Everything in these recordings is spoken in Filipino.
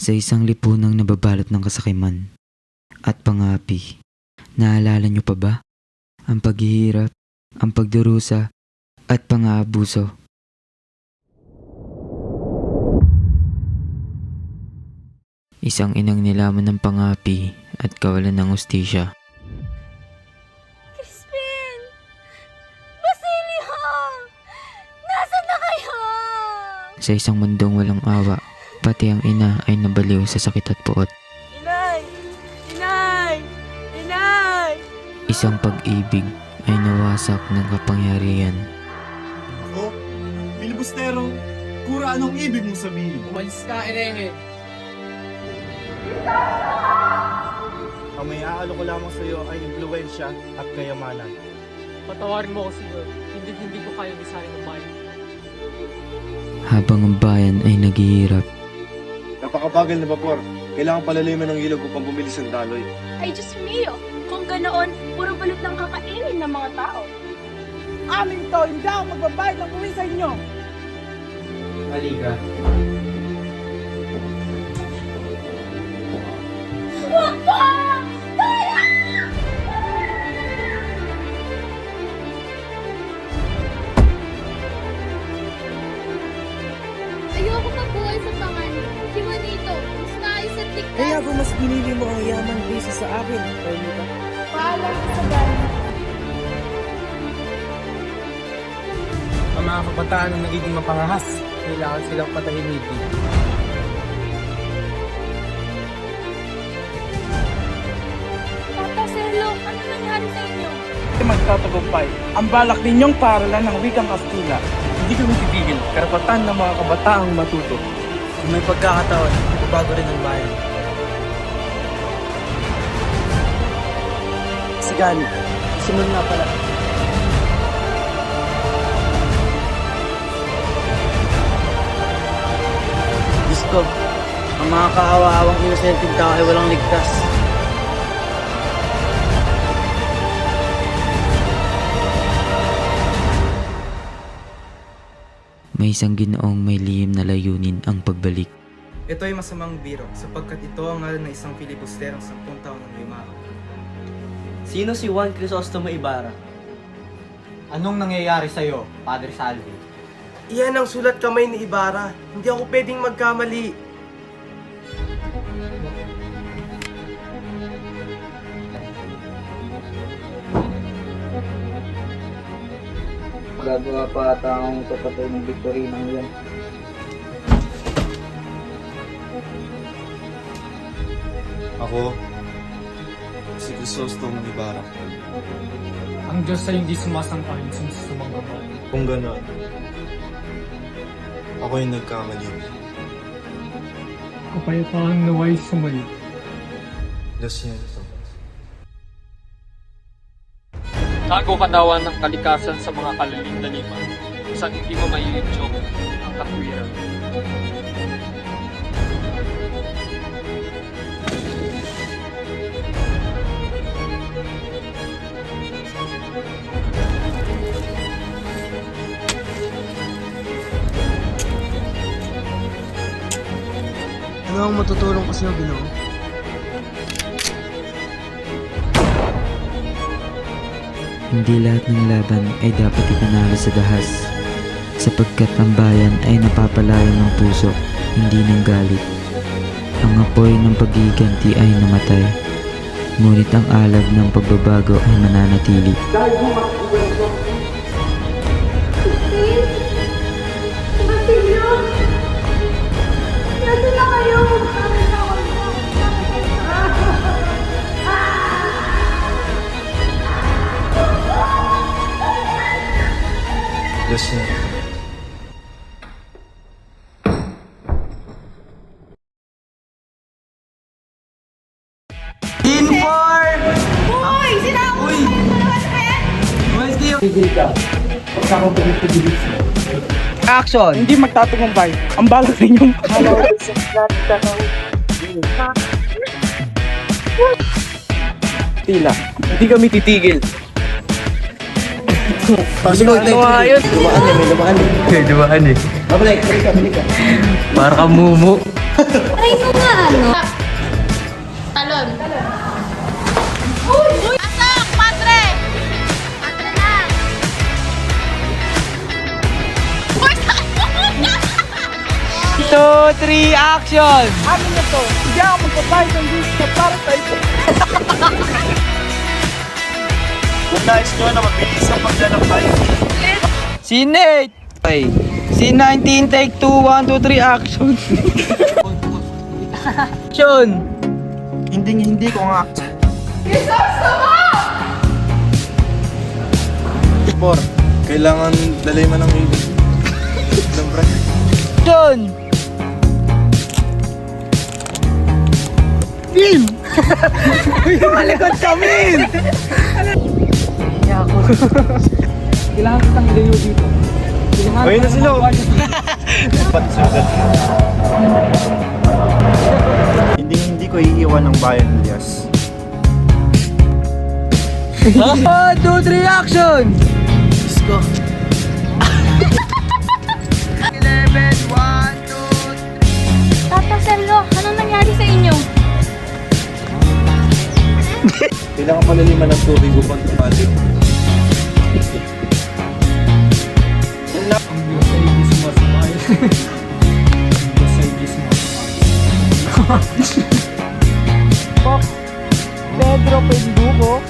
sa isang lipunang nababalot ng kasakiman at pangapi. Naalala niyo pa ba? Ang paghihirap, ang pagdurusa, at pang-aabuso. Isang inang nilaman ng pangapi at kawalan ng hustisya. Crispin! Basilio! Nasaan na kayo? Sa isang mundong walang awa, pati ang ina ay nabaliw sa sakit at puot. Inay! Inay! Inay! Isang pag-ibig ay nawasak ng kapangyarihan. Ako? Filibustero? Kura, anong ibig mong sabihin? Umalis ka, Erenge. Ang may aalo ko lamang sa iyo ay impluwensya at kayamanan. Patawarin mo ko siguro. Hindi ko kaya bisahin ng bayan. Habang ang bayan ay naghihirap, Napakabagal na vapor. Kailangan palaliman ng ilog upang bumilis ang daloy. Ay, Diyos mio! Kung ganoon, puro balot ng kakainin ng mga tao. Amin to, hindi ako magbabayad ng uwi sa inyo. Halika. Huwag po! Tara! Ayoko mabuhay sa panganib. Si Juanito, mas maayos at ligtas. Kaya ba mas pinili mo ang yaman kaysa sa akin, Carlita? Paalam sa bayan. Ang mga kabataan na nagiging mapangahas, kailangan silang patahimikin. Tata Serlo, ano nangyari sa inyo? Magtatagumpay. Ang balak ninyong paaralan ng wikang Kastila. Hindi kami titigil. Karapatan ng mga kabataang matuto. Kung may pagkakataon, bago rin ang bayan. Sigani, sunod nga pala. Diyos ko, ang mga kaawa-awang inosenteng tao ay walang ligtas. May isang ginoong may lihim na layunin ang pagbalik. Ito ay masamang biro sapagkat ito ang ngalan ng isang filibusterong 10 taon ng limao. Sino si Juan Crisostomo Ibarra? Anong nangyayari sa'yo, Padre Salvi? Iyan ang sulat kamay ni Ibarra. Hindi ako pwedeng magkamali. Gagawa pa ata akong kapatay ng Victorinang yan. Ako? Si Crisostong Ibarra. Ang Diyos ay hindi sumasangkahin sa mga babae. Kung gano'n, ako yung nagkamali. Kapayapaan naway sumali. Lo siento. Tago kanawan ng kalikasan sa mga kalalim-laliman, isang hindi mo maiidyok ang katwiran. Ano ang matutulong ko sa'yo, Ginoo? Hindi lahat ng laban ay dapat ipanalo sa dahas, sapagkat ang bayan ay napapalayo ng puso, hindi ng galit. Ang apoy ng paggiganti ay namatay, ngunit ang alab ng pagbabago ay mananatili. Basilio! Nasaan na kayo? Lo siento. Hoy! Sinako mo kayo dalawa sa Action! Hindi magtatagumpay. Ang balak ninyong Tila, hindi kami titigil. Sunod, Ano yun? Dumaan eh, may dumaan eh. Dumaan eh. Babalik, balik ka. Para kang mumu. Try mo nga ano. Talon. Uy! Pasok, padre! Padre na! Uy, sakit mo! 2, 3, action! Amin na to. Hindi ako magpapayag ng gusto para sa ito. Kung nais nyo na mabilis ang paglalakbay, Scene 8! Okay. Scene 19, take 2, 1, 2, 3, action! Action! hindi ko nga. Por, kailangan dalay mo ng ibig. Action! Malikot kami! Kailangan kitang ilayo dito. Ayun na sila. Hindi ko iiwan ang bayan ng Elias. 1, 2, 3, action! Isko. 11, 1, 2, Tata Sergio, anong nangyari sa inyo? Kailangan palaliman ng tubig upang tumalik. Pedro Penduko.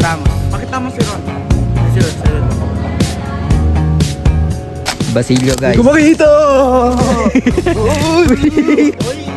Ramos. Pakita mo si Ron. Si Ron. Basilio, guys. Kumakito! Uy!